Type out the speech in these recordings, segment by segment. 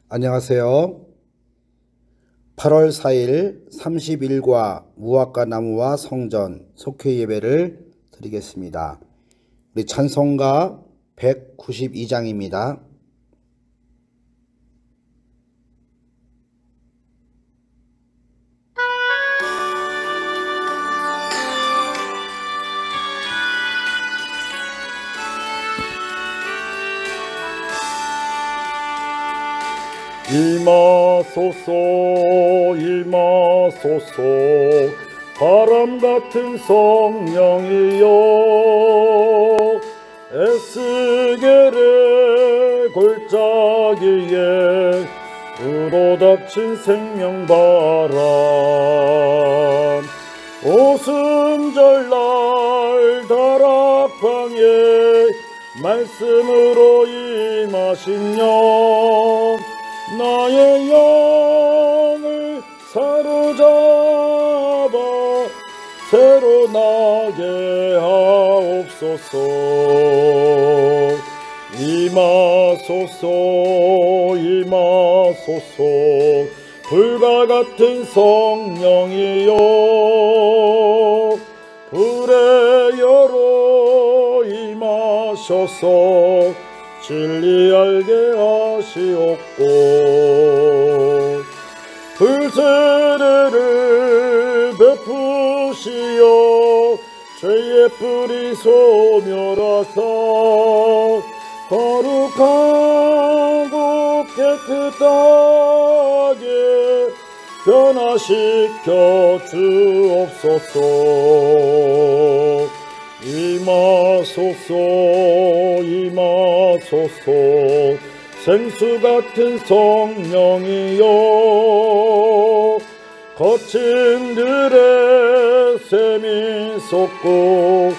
안녕하세요. 8월 4일 31과 무화과 나무와 성전 속회 예배를 드리겠습니다. 우리 찬송가 192장입니다. 임하소서 임하소서 바람같은 성령이여 에스겔의 골짜기에 불어닥친 생명바람 오순절날 다락방에 말씀으로 임하신 영 나의 영을 사로잡아 새로 나게 하옵소서. 임하소서 임하소서 불과 같은 성령이여 불의 여로 임하셔서 진리 알게 하시옵고 불세례를 베푸시어 죄의 뿌리 소멸하사 거룩하고 깨끗하게 변화시켜 주옵소서. 임하소서 임하소서 생수 같은 성령이여 거친 들의 샘이 솟고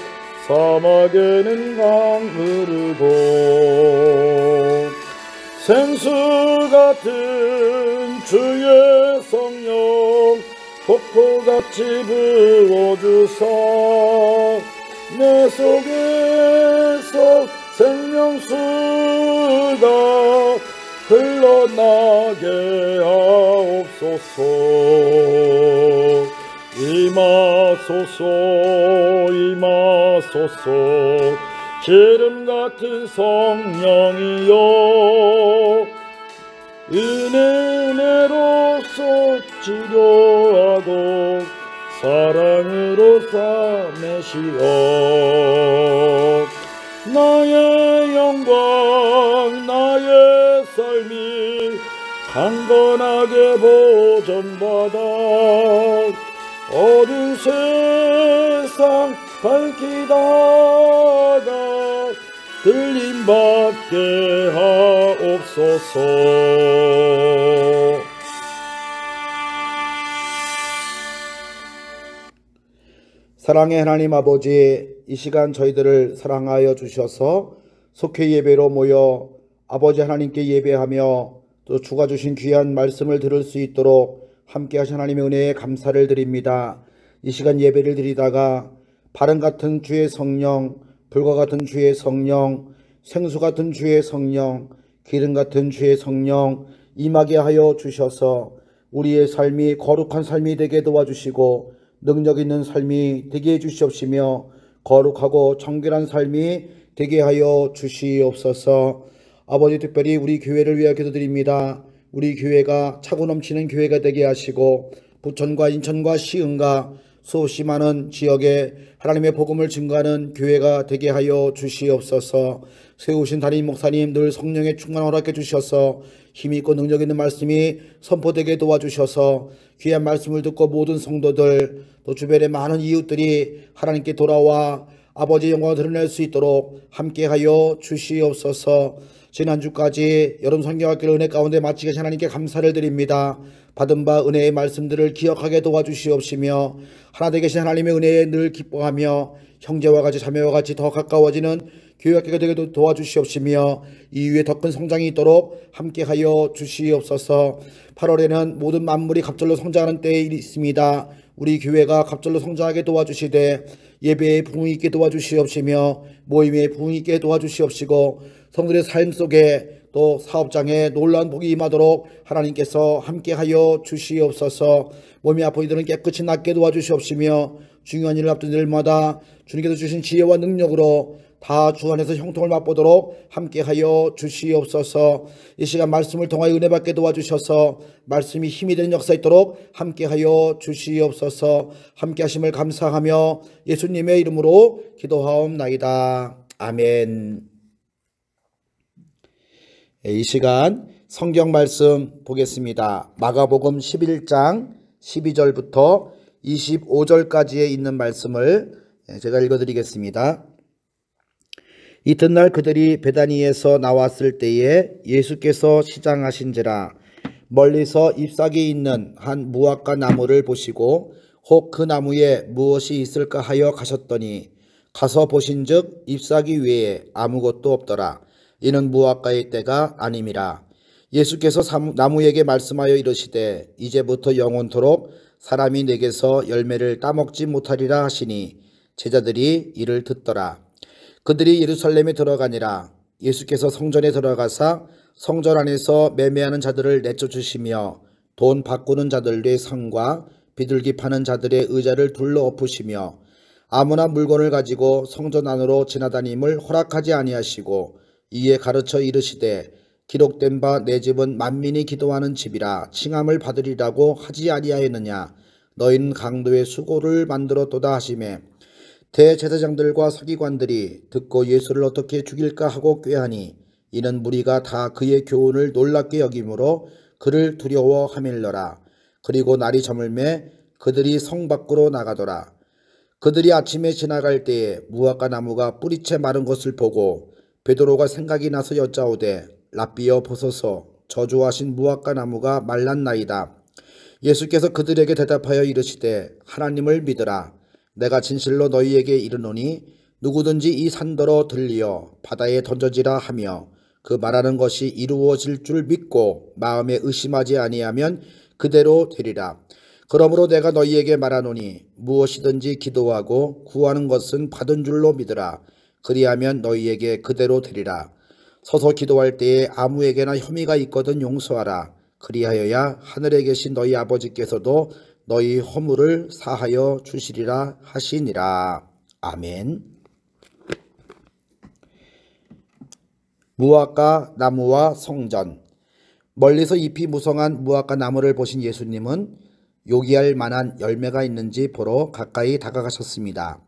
사막에는 강 흐르고 생수 같은 주의 성령 폭포같이 부어주사 내 속에서 생명수가 흘러나게 하옵소서. 임하소서 임하소서 기름 같은 성령이여 은혜로서 치료하고 사랑으로 싸매시어 나의 영광 나의 삶이 강건하게 보존받아 어두운 세상 밝히다가 들림받게 하옵소서. 사랑의 하나님 아버지, 이 시간 저희들을 사랑하여 주셔서 속회 예배로 모여 아버지 하나님께 예배하며 또 주가 주신 귀한 말씀을 들을 수 있도록 함께 하신 하나님의 은혜에 감사를 드립니다. 이 시간 예배를 드리다가 바람 같은 주의 성령, 불과 같은 주의 성령, 생수 같은 주의 성령, 기름 같은 주의 성령 임하게 하여 주셔서 우리의 삶이 거룩한 삶이 되게 도와주시고 능력 있는 삶이 되게 해주시옵시며 거룩하고 정결한 삶이 되게 하여 주시옵소서. 아버지, 특별히 우리 교회를 위하여 기도드립니다. 우리 교회가 차고 넘치는 교회가 되게 하시고 부천과 인천과 시흥과 수없이 많은 지역에 하나님의 복음을 증거하는 교회가 되게 하여 주시옵소서. 세우신 담임 목사님 늘 성령의 충만 허락해 주셔서 힘있고 능력 있는 말씀이 선포되게 도와주셔서 귀한 말씀을 듣고 모든 성도들 또 주변의 많은 이웃들이 하나님께 돌아와 아버지의 영광을 드러낼 수 있도록 함께하여 주시옵소서. 지난주까지 여름 성경학교 은혜 가운데 마치게 하신 하나님께 감사를 드립니다. 받은 바 은혜의 말씀들을 기억하게 도와주시옵시며 하나 되게 계신 하나님의 은혜에 늘 기뻐하며 형제와 같이 자매와 같이 더 가까워지는 교회학교가 되게 도와주시옵시며 이후에 더 큰 성장이 있도록 함께하여 주시옵소서. 8월에는 모든 만물이 갑절로 성장하는 때에 있습니다. 우리 교회가 갑절로 성장하게 도와주시되 예배에 부흥이 있게 도와주시옵시며 모임에 부흥이 있게 도와주시옵시고 성도들의 삶 속에 또 또 사업장에 놀라운 복이 임하도록 하나님께서 함께하여 주시옵소서. 몸이 아픈 이들은 깨끗이 낫게 도와주시옵시며 중요한 일을 앞둔 일마다 주님께서 주신 지혜와 능력으로 다 주 안에서 형통을 맛보도록 함께하여 주시옵소서. 이 시간 말씀을 통하여 은혜 받게 도와주셔서 말씀이 힘이 되는 역사 있도록 함께하여 주시옵소서. 함께하심을 감사하며 예수님의 이름으로 기도하옵나이다. 아멘. 이 시간 성경 말씀 보겠습니다. 마가복음 11장 12절부터 25절까지에 있는 말씀을 제가 읽어드리겠습니다. 이튿날 그들이 베다니에서 나왔을 때에 예수께서 시장하신지라 멀리서 잎사귀 있는 한 무화과 나무를 보시고 혹 그 나무에 무엇이 있을까 하여 가셨더니 가서 보신즉 잎사귀 외에 아무것도 없더라. 이는 무화과의 때가 아님이라. 예수께서 나무에게 말씀하여 이르시되 이제부터 영원토록 사람이 내게서 열매를 따먹지 못하리라 하시니 제자들이 이를 듣더라. 그들이 예루살렘에 들어가니라. 예수께서 성전에 들어가사 성전 안에서 매매하는 자들을 내쫓으시며 돈 바꾸는 자들의 상과 비둘기 파는 자들의 의자를 둘러 엎으시며 아무나 물건을 가지고 성전 안으로 지나다님을 허락하지 아니하시고 이에 가르쳐 이르시되 기록된 바 내 집은 만민이 기도하는 집이라 칭함을 받으리라고 하지 아니하였느냐. 너희는 강도의 수고를 만들었도다 하시매 대제사장들과 서기관들이 듣고 예수를 어떻게 죽일까 하고 꾀하니 이는 무리가 다 그의 교훈을 놀랍게 여김으로 그를 두려워하밀러라. 그리고 날이 저물매 그들이 성 밖으로 나가더라. 그들이 아침에 지나갈 때에 무화과 나무가 뿌리채 마른 것을 보고 베드로가 생각이 나서 여짜오되 랍비여 보소서 저주하신 무화과 나무가 말랐나이다. 예수께서 그들에게 대답하여 이르시되 하나님을 믿으라. 내가 진실로 너희에게 이르노니 누구든지 이 산더러 들리어 바다에 던져지라 하며 그 말하는 것이 이루어질 줄 믿고 마음에 의심하지 아니하면 그대로 되리라. 그러므로 내가 너희에게 말하노니 무엇이든지 기도하고 구하는 것은 받은 줄로 믿으라. 그리하면 너희에게 그대로 되리라. 서서 기도할 때에 아무에게나 혐의가 있거든 용서하라. 그리하여야 하늘에 계신 너희 아버지께서도 너희 허물을 사하여 주시리라 하시니라. 아멘. 무화과 나무와 성전. 멀리서 잎이 무성한 무화과 나무를 보신 예수님은 요기할 만한 열매가 있는지 보러 가까이 다가가셨습니다.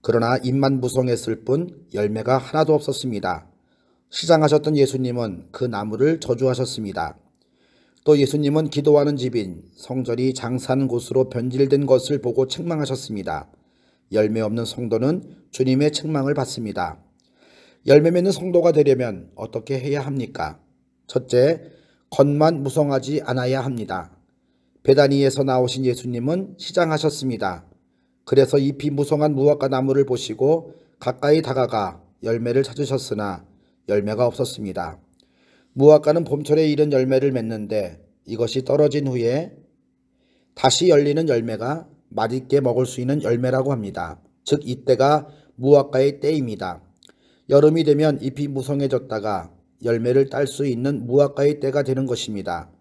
그러나 잎만 무성했을 뿐 열매가 하나도 없었습니다. 시장하셨던 예수님은 그 나무를 저주하셨습니다. 또 예수님은 기도하는 집인 성전이 장사하는 곳으로 변질된 것을 보고 책망하셨습니다. 열매 없는 성도는 주님의 책망을 받습니다. 열매 맺는 성도가 되려면 어떻게 해야 합니까? 첫째, 겉만 무성하지 않아야 합니다. 베다니에서 나오신 예수님은 시장하셨습니다. 그래서 잎이 무성한 무화과 나무를 보시고 가까이 다가가 열매를 찾으셨으나 열매가 없었습니다. 무화과는 봄철에 이른 열매를 맺는데 이것이 떨어진 후에 다시 열리는 열매가 맛있게 먹을 수 있는 열매라고 합니다. 즉 이때가 무화과의 때입니다. 여름이 되면 잎이 무성해졌다가 열매를 딸 수 있는 무화과의 때가 되는 것입니다.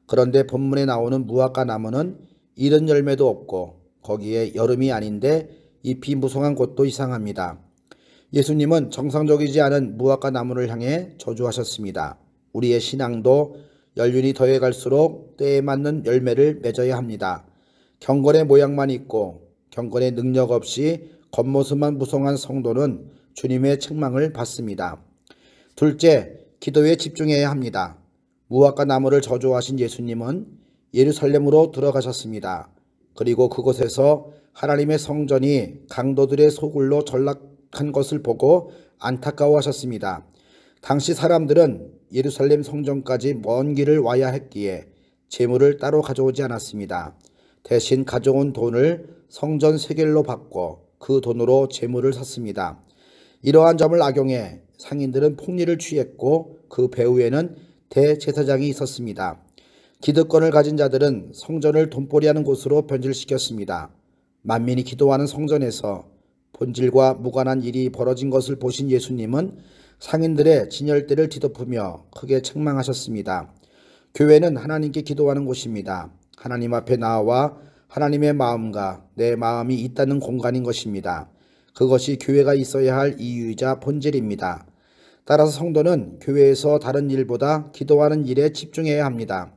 그런데 본문에 나오는 무화과 나무는 이른 열매도 없고 거기에 여름이 아닌데 잎이 무성한 것도 이상합니다. 예수님은 정상적이지 않은 무화과 나무를 향해 저주하셨습니다. 우리의 신앙도 연륜이 더해갈수록 때에 맞는 열매를 맺어야 합니다. 경건의 모양만 있고 경건의 능력 없이 겉모습만 무성한 성도는 주님의 책망을 받습니다. 둘째, 기도에 집중해야 합니다. 무화과 나무를 저주하신 예수님은 예루살렘으로 들어가셨습니다. 그리고 그곳에서 하나님의 성전이 강도들의 소굴로 전락한 것을 보고 안타까워하셨습니다. 당시 사람들은 예루살렘 성전까지 먼 길을 와야 했기에 재물을 따로 가져오지 않았습니다. 대신 가져온 돈을 성전 세겔로 받고 그 돈으로 재물을 샀습니다. 이러한 점을 악용해 상인들은 폭리를 취했고 그 배후에는 대제사장이 있었습니다. 기득권을 가진 자들은 성전을 돈벌이하는 곳으로 변질시켰습니다. 만민이 기도하는 성전에서 본질과 무관한 일이 벌어진 것을 보신 예수님은 상인들의 진열대를 뒤덮으며 크게 책망하셨습니다. 교회는 하나님께 기도하는 곳입니다. 하나님 앞에 나와 하나님의 마음과 내 마음이 있다는 공간인 것입니다. 그것이 교회가 있어야 할 이유이자 본질입니다. 따라서 성도는 교회에서 다른 일보다 기도하는 일에 집중해야 합니다.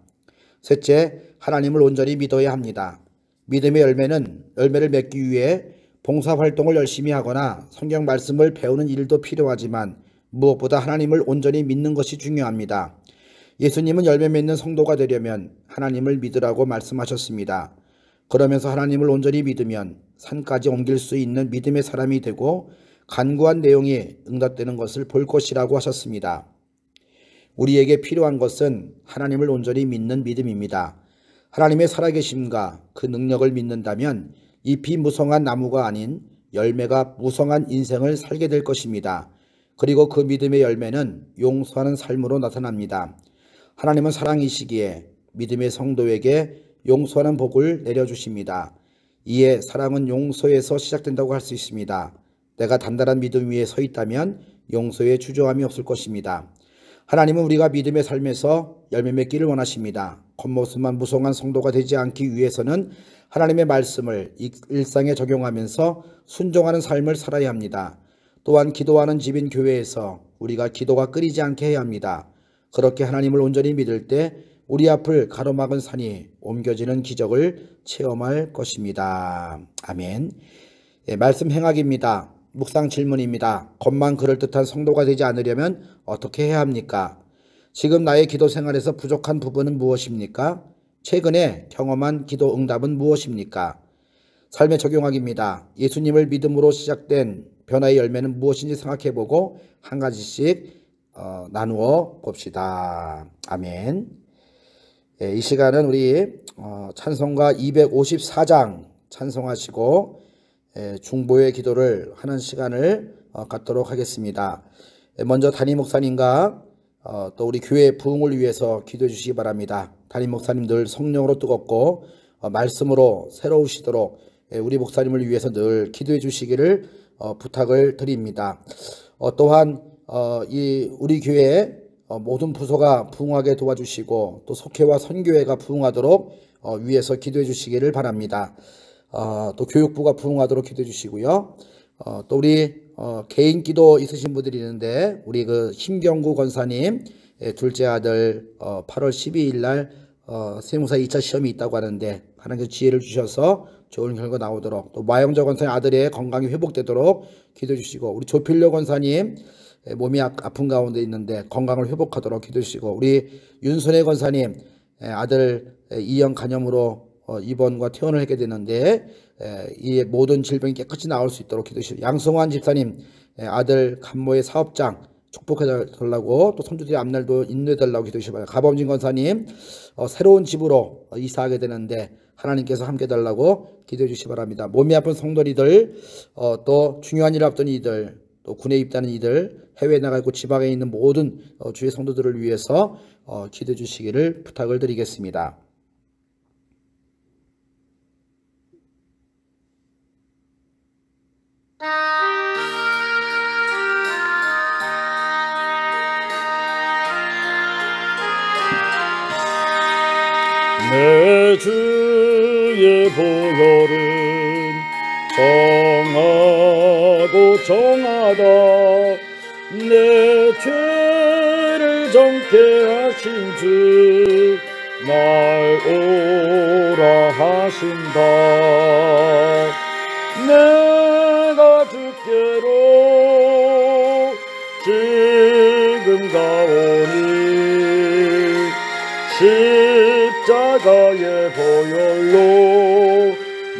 셋째, 하나님을 온전히 믿어야 합니다. 믿음의 열매를 맺기 위해 봉사활동을 열심히 하거나 성경 말씀을 배우는 일도 필요하지만 무엇보다 하나님을 온전히 믿는 것이 중요합니다. 예수님은 열매 맺는 성도가 되려면 하나님을 믿으라고 말씀하셨습니다. 그러면서 하나님을 온전히 믿으면 산까지 옮길 수 있는 믿음의 사람이 되고 간구한 내용이 응답되는 것을 볼 것이라고 하셨습니다. 우리에게 필요한 것은 하나님을 온전히 믿는 믿음입니다. 하나님의 살아계심과 그 능력을 믿는다면 잎이 무성한 나무가 아닌 열매가 무성한 인생을 살게 될 것입니다. 그리고 그 믿음의 열매는 용서하는 삶으로 나타납니다. 하나님은 사랑이시기에 믿음의 성도에게 용서하는 복을 내려주십니다. 이에 사랑은 용서에서 시작된다고 할 수 있습니다. 내가 단단한 믿음 위에 서 있다면 용서에 주저함이 없을 것입니다. 하나님은 우리가 믿음의 삶에서 열매 맺기를 원하십니다. 겉모습만 무성한 성도가 되지 않기 위해서는 하나님의 말씀을 일상에 적용하면서 순종하는 삶을 살아야 합니다. 또한 기도하는 집인 교회에서 우리가 기도가 끊이지 않게 해야 합니다. 그렇게 하나님을 온전히 믿을 때 우리 앞을 가로막은 산이 옮겨지는 기적을 체험할 것입니다. 아멘. 말씀 행하기입니다. 묵상 질문입니다. 겉만 그럴듯한 성도가 되지 않으려면 어떻게 해야 합니까? 지금 나의 기도 생활에서 부족한 부분은 무엇입니까? 최근에 경험한 기도 응답은 무엇입니까? 삶의 적용하기입니다. 예수님을 믿음으로 시작된 변화의 열매는 무엇인지 생각해보고 한 가지씩 나누어 봅시다. 아멘. 이 시간은 우리 찬송가 254장 찬송하시고 중보의 기도를 하는 시간을 갖도록 하겠습니다. 먼저 담임 목사님과 또 우리 교회 부흥을 위해서 기도해 주시기 바랍니다. 담임 목사님들 성령으로 뜨겁고 말씀으로 새로우시도록 우리 목사님을 위해서 늘 기도해 주시기를 부탁을 드립니다. 또한 우리 교회 모든 부서가 부흥하게 도와주시고 또 속회와 선교회가 부흥하도록 위해서 기도해 주시기를 바랍니다. 또 교육부가 부흥하도록 기도해 주시고요. 또 우리 개인 기도 있으신 분들이 있는데 우리 그 심경구 권사님 둘째 아들 8월 12일 날 세무사 2차 시험이 있다고 하는데 하나님께서 지혜를 주셔서 좋은 결과 나오도록, 또 마영자 권사님 아들의 건강이 회복되도록 기도해 주시고, 우리 조필려 권사님 몸이 아픈 가운데 있는데 건강을 회복하도록 기도해 주시고, 우리 윤선혜 권사님 아들 이형 간염으로 입원과 퇴원을 하게 되는데 이 모든 질병이 깨끗이 나올 수 있도록 기도해 주시고, 양성환 집사님 아들 간모의 사업장 축복해 달라고, 또 손주들의 앞날도 인도해 달라고 기도해 주시고, 가범진 권사님 새로운 집으로 이사하게 되는데 하나님께서 함께 달라고 기도해 주시기 바랍니다. 몸이 아픈 성도리들, 또 중요한 일 앞둔 이들, 또 군에 입다는 이들, 해외에 나가 있고 지방에 있는 모든 주의 성도들을 위해서 기도해 주시기를 부탁을 드리겠습니다. 내 주의 보혈은 정하고 정하다. 내 죄를 정케 하신 주 날 오라 하신다. 내가 주께로 지금 가오니 십자가의 보혈로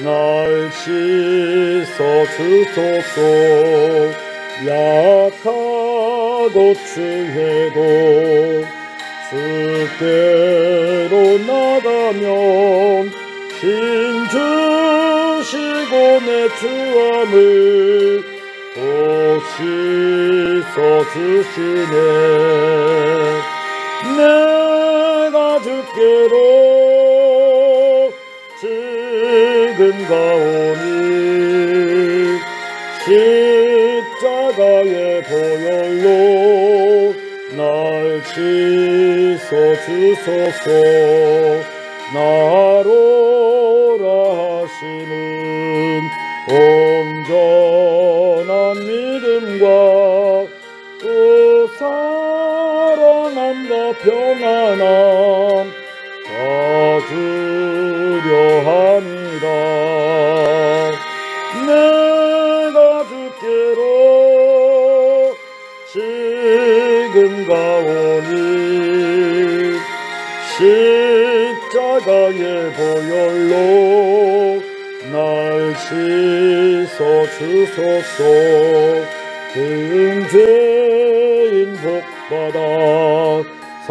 날 씻어 주소서. 약하고 추해도 주께로 나가면 힘 주시고 내 주함을 또 씻어 주시네. 내가 주께로 지금 가오니 십자가의 보혈로 씻어주소서. 나로라 하시는 온전한 믿음과 또 사랑함과 평안함 가주려 합니다. 내가 주께로 지금 가오니 십자가의 보혈로 날 씻어주소서. 죄인 복받아 살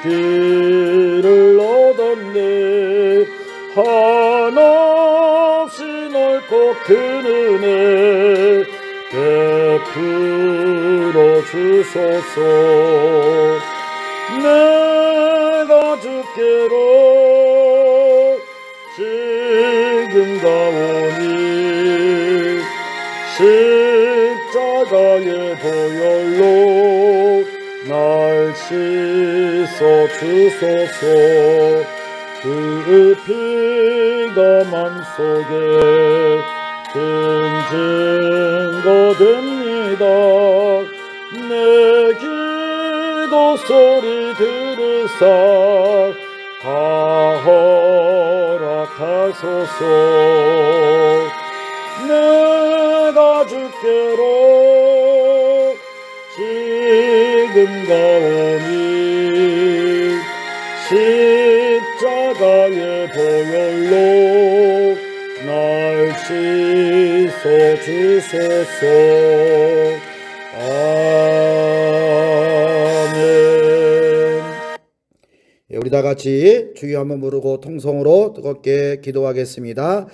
길을 얻었네. 한없이 넓고 큰 은혜 베풀어 주소서. 내가 주께로 지금 가오니 십자가의 보혈로 날 씻어주소서. 그 피가 맘속에 큰 증거 됩니다. 내 기도 소리 들으사 다 허락하소서. 내가 주께로 지금 가오니 십자가의 보혈로 날 씻어주소서. 아멘. 우리 다 같이 주여 한번 부르고 통성으로 뜨겁게 기도하겠습니다.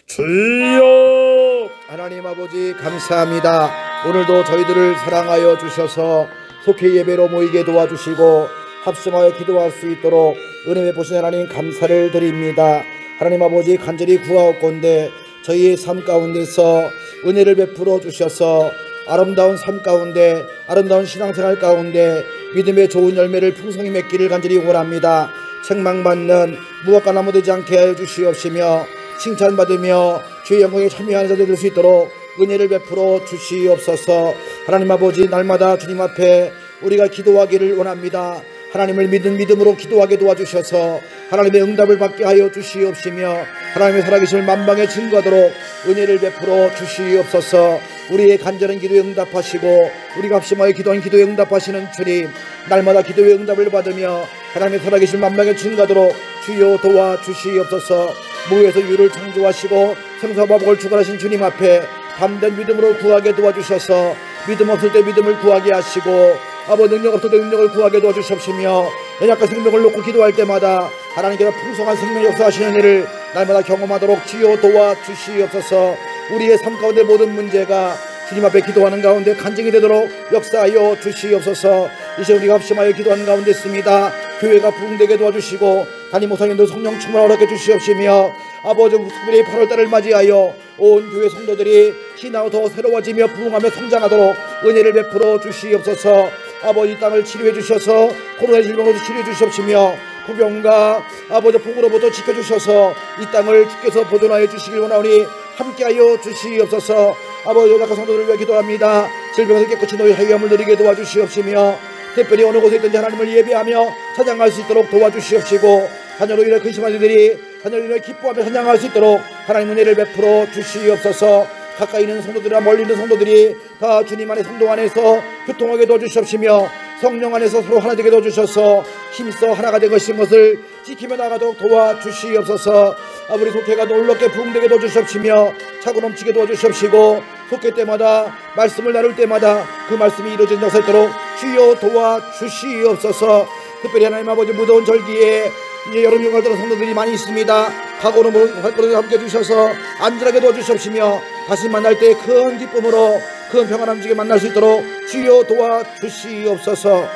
주여, 하나님 아버지 감사합니다. 오늘도 저희들을 사랑하여 주셔서 속히 예배로 모이게 도와주시고 합심하여 기도할 수 있도록 은혜 베푸신 하나님 감사를 드립니다. 하나님 아버지 간절히 구하옵건대 저희의 삶 가운데서 은혜를 베풀어 주셔서 아름다운 삶 가운데 아름다운 신앙생활 가운데 믿음의 좋은 열매를 풍성히 맺기를 간절히 원합니다. 책망받는 무엇과 나무되지 않게 하여 주시옵시며 칭찬받으며 주의 영광에 참여하는 자들 될 수 있도록 은혜를 베풀어 주시옵소서. 하나님 아버지 날마다 주님 앞에 우리가 기도하기를 원합니다. 하나님을 믿은 믿음으로 기도하게 도와주셔서 하나님의 응답을 받게 하여 주시옵시며 하나님의 살아계심을 만방에 증거하도록 은혜를 베풀어 주시옵소서. 우리의 간절한 기도에 응답하시고 우리가 합심하여 기도한 기도에 응답하시는 주님, 날마다 기도의 응답을 받으며 하나님의 살아계심 만방에 증거하도록 주여 도와주시옵소서. 무에서 유를 창조하시고 생사화복을 주관하신 주님 앞에 담대한 믿음으로 구하게 도와주셔서 믿음 없을 때 믿음을 구하게 하시고 아버지 능력 없을 때 능력을 구하게 도와주시옵시며 연약한 생명을 놓고 기도할 때마다 하나님께서 풍성한 생명 역사하시는 일을 날마다 경험하도록 주여 도와주시옵소서. 우리의 삶 가운데 모든 문제가 주님 앞에 기도하는 가운데 간증이 되도록 역사하여 주시옵소서. 이제 우리가 합심하여 기도하는 가운데 있습니다. 교회가 부흥되게 도와주시고 담임 목사님들 성령 충만을 허락해 주시옵시며 아버지 특별히 8월달을 맞이하여 온 교회 성도들이 신앙으로 더 새로워지며 부흥하며 성장하도록 은혜를 베풀어 주시옵소서. 아버지 이 땅을 치료해 주셔서 코로나 질병으로도 치료해 주시옵시며 부병과 아버지 폭우로부터 지켜주셔서 이 땅을 주께서 보존하여 주시길 원하오니 함께하여 주시옵소서. 아버지 연약한 성도들을 위해 기도합니다. 질병에서 깨끗이 너희 해결함을 누리게 도와주시옵시며 특별히 어느 곳에 있든지 하나님을 예배하며 찬양할 수 있도록 도와주시옵시고 자녀로 인해 근심한 이들이 자녀로 인해 기뻐하며 찬양할 수 있도록 하나님 은혜를 베풀어 주시옵소서. 가까이 있는 성도들이나 멀리 있는 성도들이 다 주님 안에 성도 안에서 교통하게 도와주시옵시며 성령 안에서 서로 하나 되게 도와주셔서 힘써 하나가 된 것인 것을 지키며 나가도록 도와주시옵소서. 우리 속회가 놀랍게 부흥되게 도와주시옵시며 차고 넘치게 도와주시옵시고 속회 때마다 말씀을 나눌 때마다 그 말씀이 이루어진 역사 있도록 주여 도와주시옵소서. 특별히 하나님 아버지 무더운 절기에 이제 여름 휴가를 떠난 성도들이 많이 있습니다. 각오는 활동을 함께 해주셔서 안전하게 도와주시옵시며 다시 만날 때 큰 기쁨으로 큰 평안함 주게 만날 수 있도록 주여 도와주시옵소서.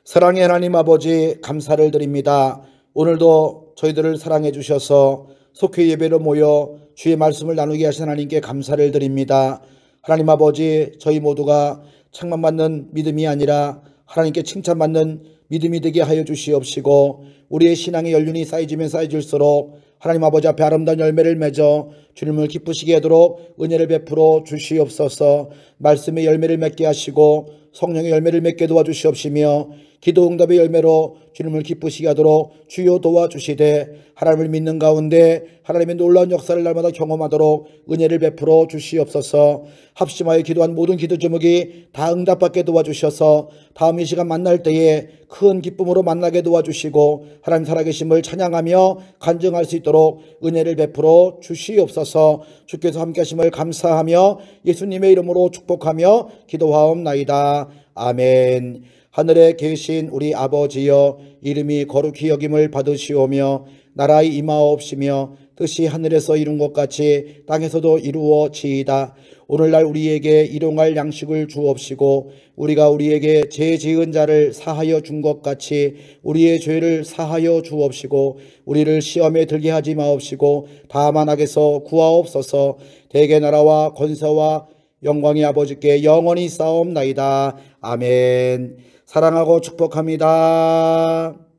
사랑의 하나님 아버지 감사를 드립니다. 오늘도 저희들을 사랑해 주셔서 속회 예배로 모여 주의 말씀을 나누게 하신 하나님께 감사를 드립니다. 하나님 아버지, 저희 모두가 책망받는 믿음이 아니라 하나님께 칭찬받는 믿음이 되게 하여 주시옵시고, 우리의 신앙의 연륜이 쌓이지면 쌓여질수록 하나님 아버지 앞에 아름다운 열매를 맺어 주님을 기쁘시게 하도록 은혜를 베풀어 주시옵소서. 말씀의 열매를 맺게 하시고 성령의 열매를 맺게 도와주시옵시며, 기도 응답의 열매로 주님을 기쁘시게 하도록 주여 도와주시되, 하나님을 믿는 가운데 하나님의 놀라운 역사를 날마다 경험하도록 은혜를 베풀어 주시옵소서. 합심하여 기도한 모든 기도 제목이 다 응답받게 도와주셔서 다음 이 시간 만날 때에 큰 기쁨으로 만나게 도와주시고, 하나님 살아계심을 찬양하며 간증할 수 있도록 은혜를 베풀어 주시옵소서. 주께서 함께 하심을 감사하며 예수님의 이름으로 축복하며 기도하옵나이다. 아멘. 하늘에 계신 우리 아버지여, 이름이 거룩히 여김을 받으시오며 나라의 임하옵시며 뜻이 하늘에서 이룬 것 같이 땅에서도 이루어지이다. 오늘날 우리에게 일용할 양식을 주옵시고, 우리가 우리에게 죄 지은 자를 사하여 준 것 같이 우리의 죄를 사하여 주옵시고, 우리를 시험에 들게 하지 마옵시고 다만 악에서 구하옵소서. 대개 나라와 권세와 영광의 아버지께 영원히 싸움나이다. 아멘. 사랑하고 축복합니다.